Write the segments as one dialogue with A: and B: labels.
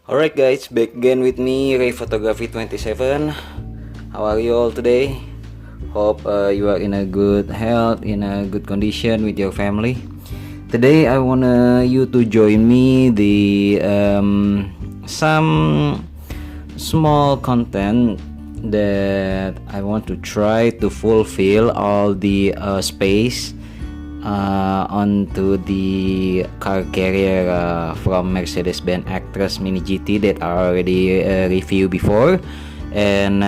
A: Alright guys, back again with me, Ray Photography 27. How are you all today? Hope you are in a good health, in a good condition with your family. Today I want you to join me the some small content that I want to try to fulfill all the space onto the car carrier from Mercedes-Benz Actros Mini GT that I already reviewed before. And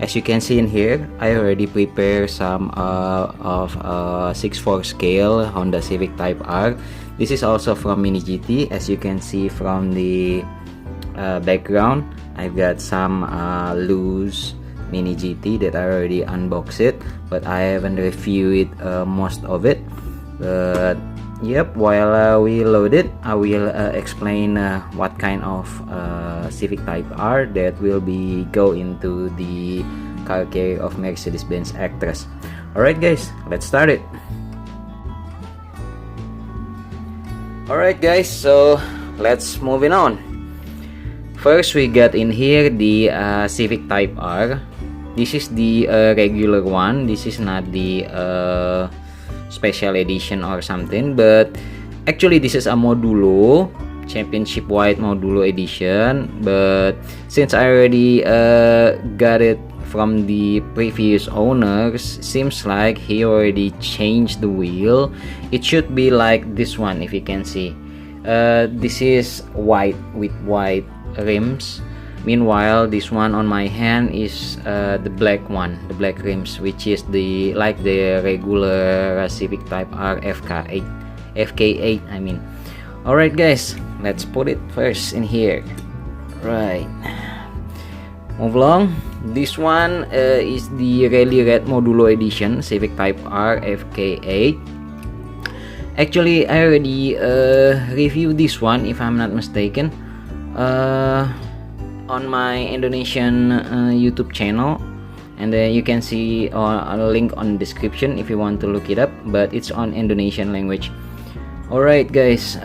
A: as you can see in here, I already prepared some of 6:4 scale Honda Civic Type R. This is also from Mini GT. As you can see from the background, I've got some loose Mini GT that I already unboxed it, but I haven't reviewed most of it. But yep, while we load it, I will explain what kind of Civic Type R that will be go into the car carrier of Mercedes-Benz Actros. Alright guys, let's start it. Alright guys, so let's moving on. First we got in here the Civic Type R. This is the regular one. This is not the special edition or something, but actually this is a Modulo Championship White Modulo edition. But since I already got it from the previous owners, seems like he already changed the wheel. It should be like this one, if you can see. This is white with white rims. Meanwhile, this one on my hand is the black one, the black rims, which is the like the regular Civic Type R FK8 I mean. Alright guys, let's put it first in here. Right, move along. This one is the Rally Red Modulo Edition Civic Type R FK8. Actually, I already reviewed this one, if I'm not mistaken, on my Indonesian YouTube channel, and then you can see a link on the description if you want to look it up, but it's on Indonesian language. Alright guys,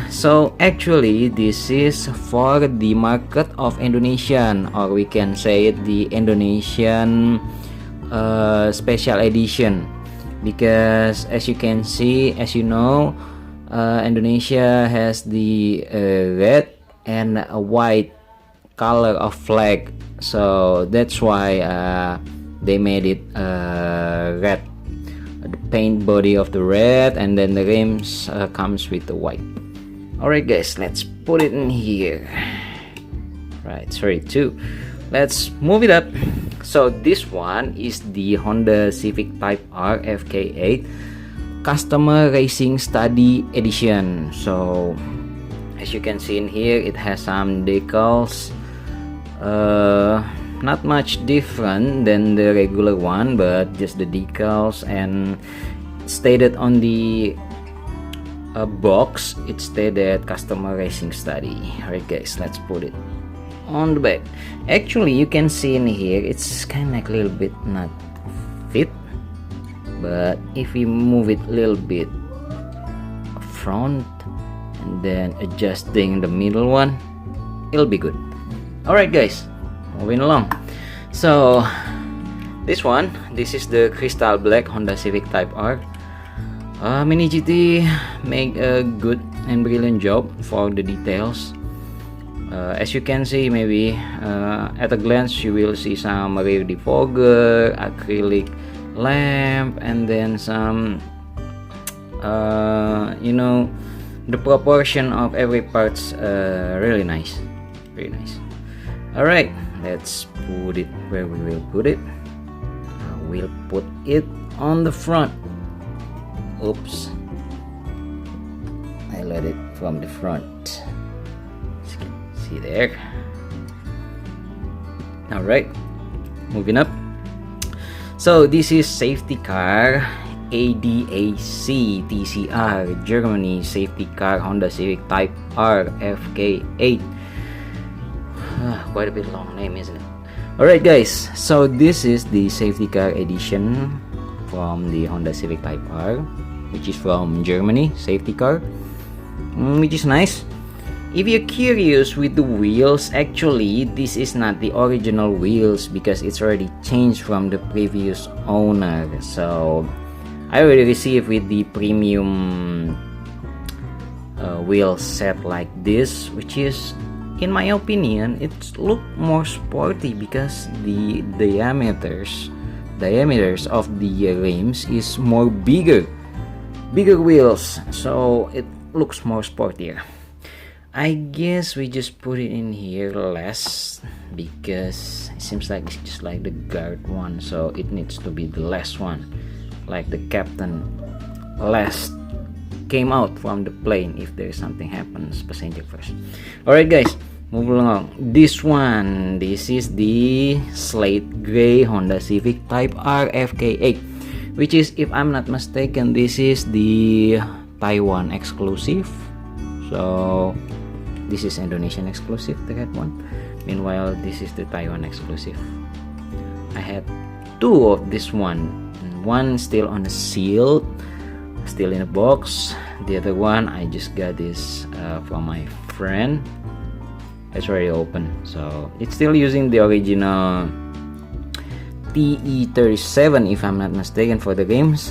A: so actually this is for the market of Indonesian, or we can say it the Indonesian special edition, because as you can see, as you know, Indonesia has the red and a white color of flag, so that's why they made it red, the paint body of the red, and then the rims comes with the white. Alright guys, let's put it in here. Right, sorry, two. Let's move it up. So this one is the Honda Civic Type R FK8 Customer Racing Study Edition. So as you can see in here, it has some decals, not much different than the regular one, but just the decals, and stated on the box, it stated Customer Racing Study. Alright guys, let's put it on the back. Actually, you can see in here, it's kind of like a little bit not fit, but if we move it a little bit front and then adjusting the middle one, it'll be good. Alright guys, moving along. So this is the crystal black Honda Civic Type R. Mini GT make a good and brilliant job for the details. As you can see, maybe at a glance you will see some rear defogger, acrylic lamp, and then some you know, the proportion of every part's really nice, very nice. Alright, let's put it where we will put it. We'll put it on the front. Oops, I let it from the front. See there. Alright, moving up. So this is safety car ADAC TCR Germany safety car Honda Civic Type R FK8. Quite a bit long name, isn't it? Alright guys, so this is the safety car edition from the Honda Civic Type R, which is from Germany, safety car, which is nice. If you're curious with the wheels, actually this is not the original wheels because it's already changed from the previous owner. So I already received with the premium wheel set like this, which is, in my opinion, it's look more sporty because the diameters of the rims is more bigger wheels, so it looks more sportier. I guess we just put it in here less because it seems like it's just like the guard one, so it needs to be the last one, like the captain last came out from the plane if there is something happens, passenger first. Alright guys, move along. This is the slate gray Honda Civic Type R FK8, which is, if I'm not mistaken, this is the Taiwan exclusive. So this is Indonesian exclusive, the red one. Meanwhile, this is the Taiwan exclusive. I had two of this one still on the seal, still in a box. The other one I just got this from my friend. It's already open, so it's still using the original TE37 if I'm not mistaken for the games.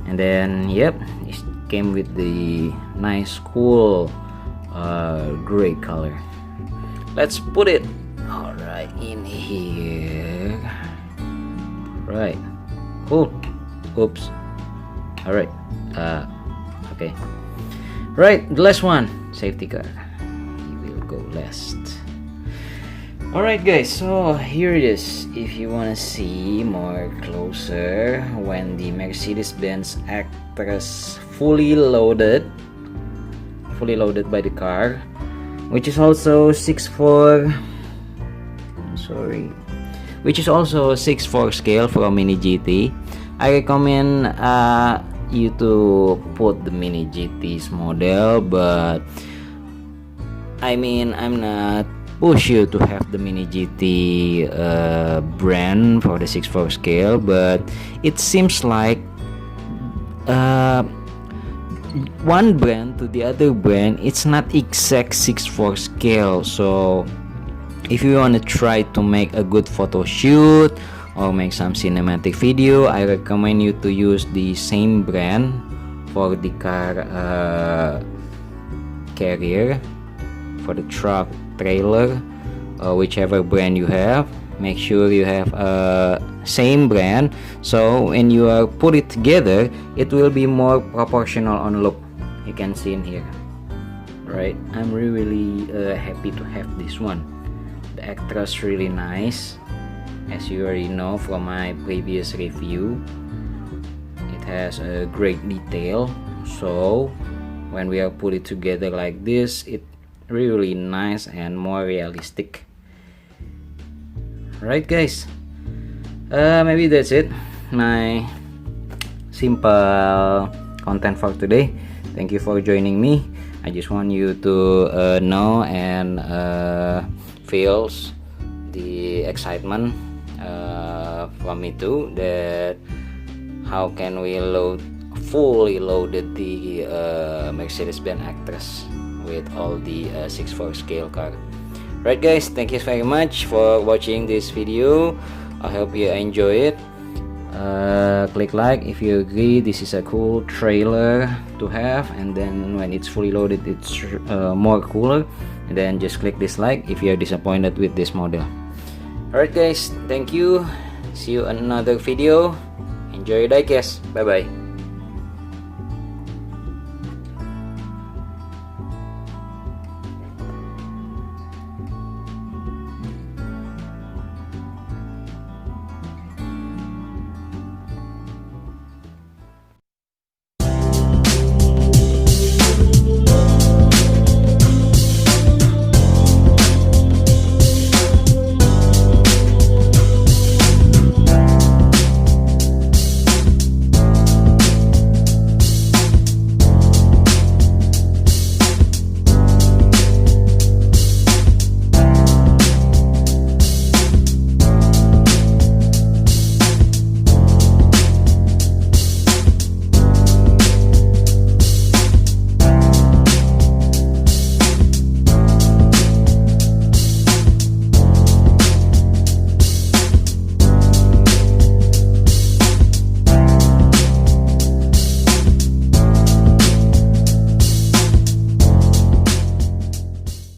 A: And then yep, it came with the nice cool gray color. Let's put it all right in here. Right, cool. Oops. All right. Okay. Right, the last one, safety car. He will go last. All right, guys. So here it is. If you wanna see more closer, when the Mercedes-Benz Actros Fully Loaded by the car, which is also 6'4", which is also 6'4" scale from Mini GT. I recommend you to put the Mini GT's model, but I mean, I'm not push you to have the Mini GT brand for the 6'4" scale, but it seems like one brand to the other brand, it's not exact 6'4" scale. So if you want to try to make a good photo shoot or make some cinematic video, I recommend you to use the same brand for the car carrier, for the truck, trailer, whichever brand you have. Make sure you have same brand, so when you put it together, it will be more proportional on look. You can see in here, right? I'm really happy to have this one. The Actros really nice, as you already know from my previous review. It has a great detail, so when we are put it together like this, it really nice and more realistic. Right guys, maybe that's it, my simple content for today. Thank you for joining me. I just want you to know and feels the excitement from me too, that how can we fully loaded the Mercedes-Benz Actros with all the 6'4" scale car. Right guys, thank you very much for watching this video. I hope you enjoy it. Click like if you agree this is a cool trailer to have, and then when it's fully loaded, it's more cooler. And then just click dislike if you're disappointed with this model. Alright guys, thank you. See you in another video. Enjoy your diecast. Bye bye.